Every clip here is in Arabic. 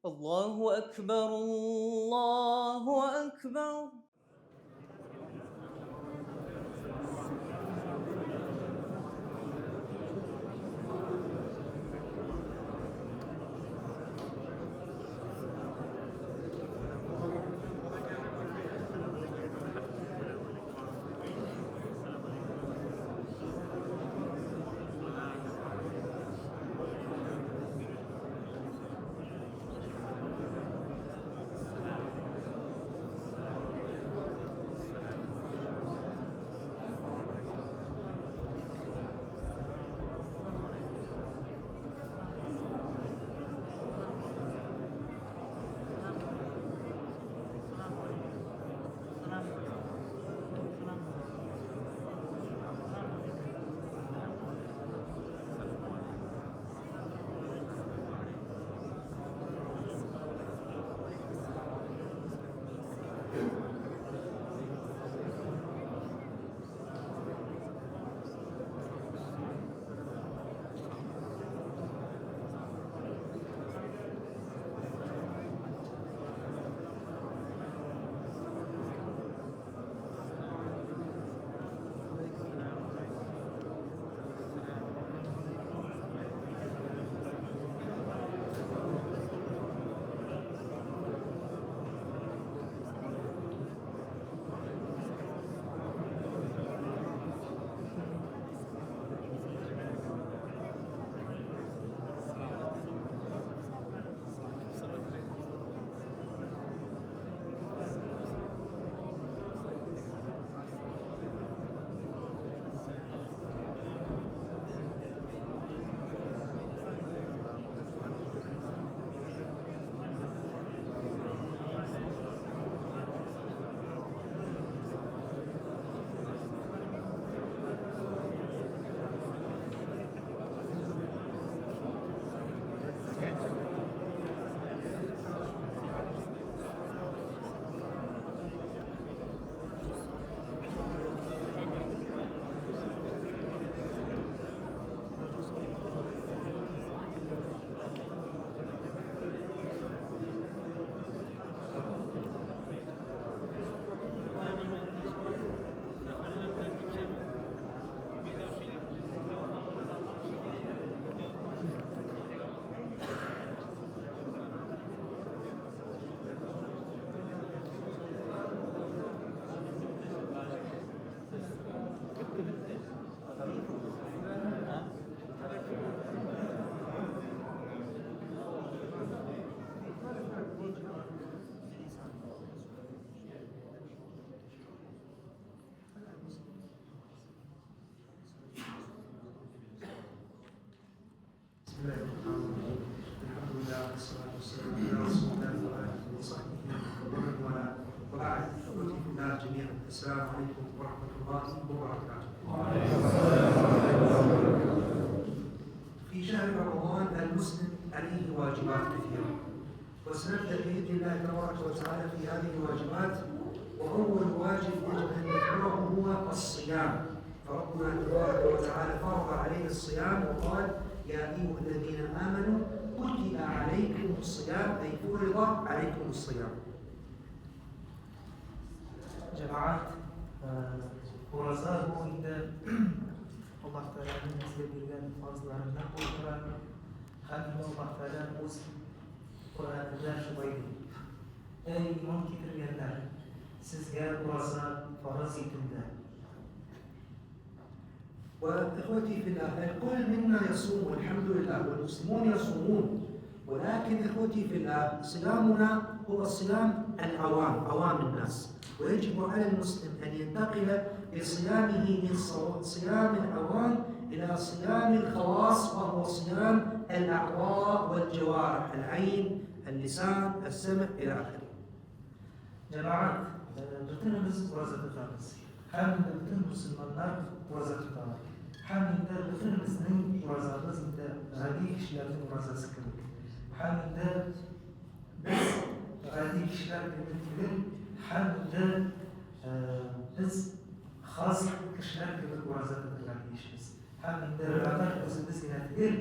الله أكبر الله أكبر. بسم الله الرحمن الرحيم. الحمد لله والصلاة والسلام على رسول الله وآله وصحبه ومن والاه. وبعد أخوتي في الله جميعا، السلام عليكم ورحمة الله وبركاته. في شهر رمضان المسلم عليه واجبات كثيرة، وسنبدأ بإذن الله تبارك وتعالى في هذه الواجبات. وأول واجب يجب أن نذكره هو الصيام، فربنا تبارك وتعالى فرض علينا الصيام وقال: يا أيها الذين آمنوا كتب عليكم الصيام، أي فرض عليكم الصيام. Cemaat Urazlar boyunda Allah Teala'nın bize bilgen fazlarından korkular. Hamdülillah Allah Teala o'z Qur'onida shunday deydi: ey iymon keltirganlar, sizga uroza farz etildi. وإخوتي في الله، الكل منا يصوم والحمد لله، والمسلمون يصومون، ولكن إخوتي في الله صيامنا هو صيام العوام، عوام الناس، ويجب على المسلم أن ينتقل بصيامه من صيام العوام إلى صيام الخواص، وهو صيام الأعضاء والجوارح، العين، اللسان، السمع إلى آخره. Cemaat bütünümüz uroza tutamiz. Hamda bütün Müslümanlar uroza tutadi. Hamda bütünümizning urozamiz g'aniy kishilarning urozasi kabi. Hamda biz g'aniy kishilar kabi, hamda biz xos kishilar kabi uroza tutadigan ishimiz. Hamda ular o'zimizgina tugul,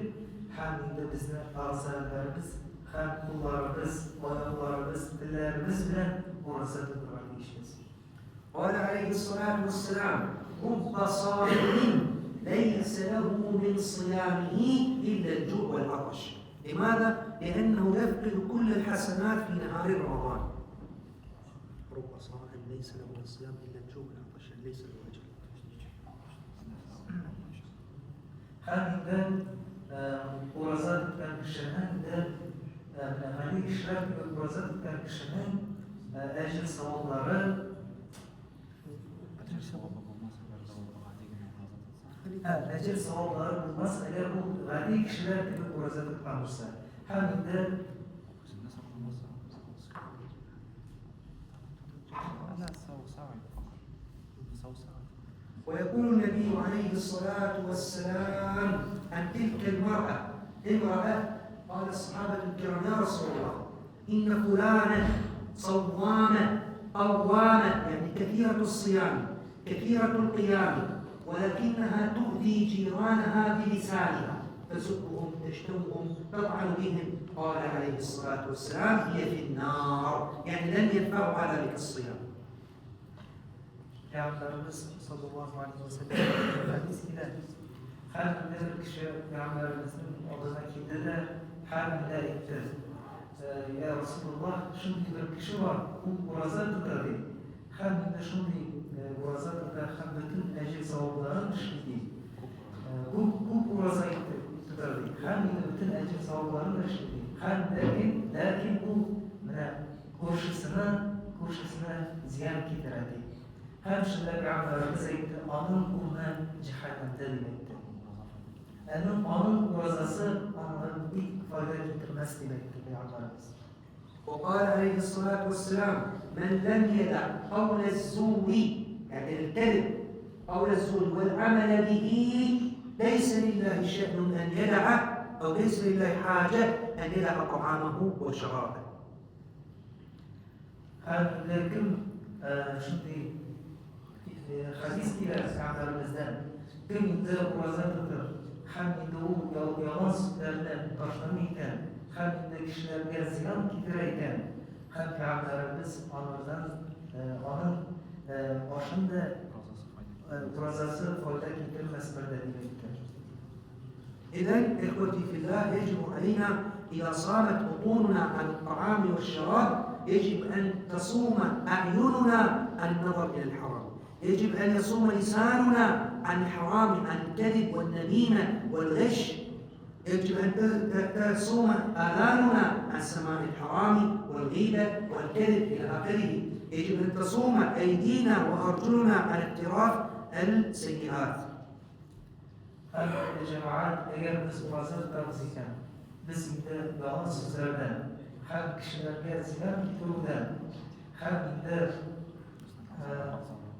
hamda bizni a'zolarimiz hem kullarımız, oyalarımız, dillerimiz bilen orası tutar işimiz. قال عليه الصلاة والسلام رب صائم ليس له من صيامه إلا الجوع والعطش. لماذا؟ لأنه يفقد كل الحسنات في نهار رمضان. رب صائم ليس له من الصيام إلا الجوع والعطش ليس له أجر. Hem uğraza tutan kişinin de ameli işler gibi uğraza tutan kişinin ecir savunları ecir savunları bulmaz eğer bu gani kişiler gibi uğraza tutmamışsa. Hem de ويقول النبي عليه الصلاة والسلام عن تلك المرأة قال الصحابة الكرام يا رسول الله إن فلانة صوامة قوامة يعني كثيرة الصيام كثيرة القيام ولكنها تؤذي جيرانها بلسانها تسبهم تشتمهم تطعن بهم قال عليه الصلاة والسلام هي في النار يعني لن ينفعها ذلك الصيام. Peygamberimiz sallallahu aleyhi ve sellem hadis ile her bir kişi Peygamberimizin odasındaki dede her bile etti. Ya Resulullah şimdi bir kişi var bu uğraza tutar değil. Her bile şimdi uğraza tutar hem bütün ecir savabların işlediği. Bu uğraza tutar değil. Hem bile bütün ecir savabların işlediği. Lakin bu kurşusuna ziyan getirdi. Hem şimdi Peygamberimiz etti, anın uğruna cehennemde demektir. Yani anın uğrazası onların ilk fayda getirmez demektir Peygamberimiz. وقال عليه الصلاة والسلام من لم يدع قول الزور يعني الكذب قول الزور والعمل به ليس لله شأن أن يدعه أو ليس لله حاجة أن يدع طعامه وشرابه. Lakin şimdi hadis ile Peygamberimizden kim de uğraza tutar, hem de o yalan sözlerden başlamayken, hem de kişilerine ziyan getirirken, hem Peygamberimiz onun başında uğrazası fayda getirmez böyle demektir. إذن إخوتي في الله يجب علينا إذا صامت بطوننا عن الطعام والشراب يجب أن تصوم أعيننا عن النظر إلى الحرام. يجب أن يصوم لساننا عن الحرام عن الكذب والنميمة والغش. يجب أن تصوم آذاننا عن سماع الحرام والغيبة والكذب إلى آخره. يجب أن تصوم أيدينا وأرجلنا عن اقتراف السيئات. Hem cemaat eğer biz uğraza tutarız iken, biz de yalan sözlerden, hem kişilerine ziyan getirmeden, hem de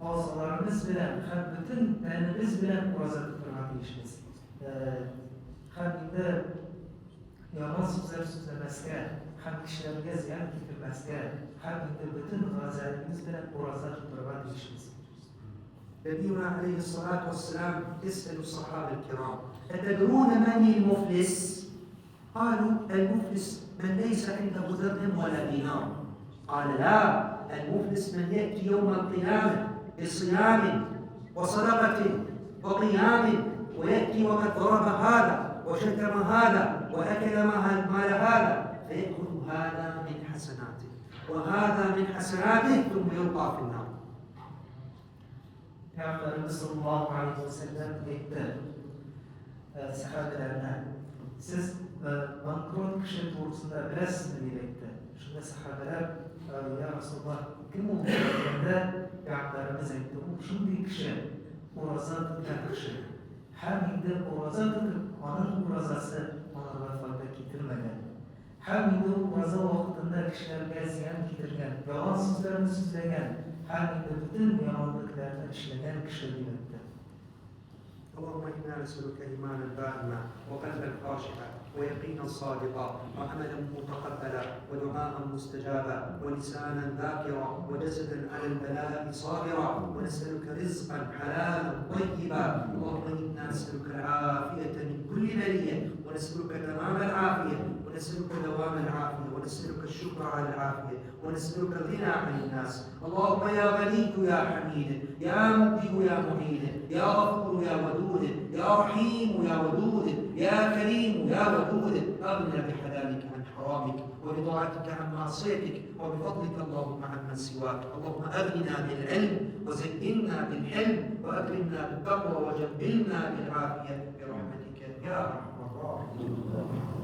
ağızlarımız bilen, hem bütün tenimiz bilen uğraza tutarmak işimiz. Hem de yalan sözler söylemezken, hem kişilerine ziyan getirmezken, hem de bütün gazelerimiz bilen uğraza tutarmak işimiz. نبينا عليه الصلاة والسلام يسأل الصحابة الكرام أتدرون من المفلس؟ قالوا المفلس من ليس عنده درهم ولا دينار. قال لا المفلس من يأتي يوم القيامة بصيام وصدقة وقيام ويأتي وقد ضرب هذا وشتم هذا وأكل مال هذا فيأخذ هذا من حسناته وهذا من حسناته ثم يلقى في النار. Peygamberimiz sallallahu aleyhi ve sellem etti sahabelerine. Siz bankrot kişi doğrusunda bilesiniz mi diyekti. Şimdi sahabeler ya Resulullah kim olduğunu Peygamberimiz etti. Şimdi kişi uğraza tutan kişi. Hem de uğraza tutup onun uğrazası ona fayda getirmeden. Hem de uğraza vaktinde kişilerine ziyan getirgen, yalan sözlerini sözlegen, hem de bütün yalanlıklarını işlenen kişi demektir. اللهم إنا نسألك إيمانا دائما وقلبا خاشعا ويقينا صادقا وعملا متقبلا ودعاء مستجابا ولسانا ذاكرا وجسدا على البلاء صابرا، ونسألك رزقا حلالا طيبا. اللهم إنا نسألك العافية من كل بلية، ونسألك تمام العافية، ونسألك دوام العافية، ونسألك الشكر على العافية، ونسألك الغنى عن الناس. اللهم يا غني يا حميد، يا مبدئ يا معيد، يا غفور يا ودود، يا رحيم يا ودود، يا كريم يا ودود، أغننا بحلالك عن حرامك، وبطاعتك عن معصيتك، وبفضلك اللهم عمن سواك. اللهم أغننا بالعلم، وزينا بالحلم، وأكرمنا بالتقوى، وجبلنا بالعافية برحمتك يا أرحم الراحمين.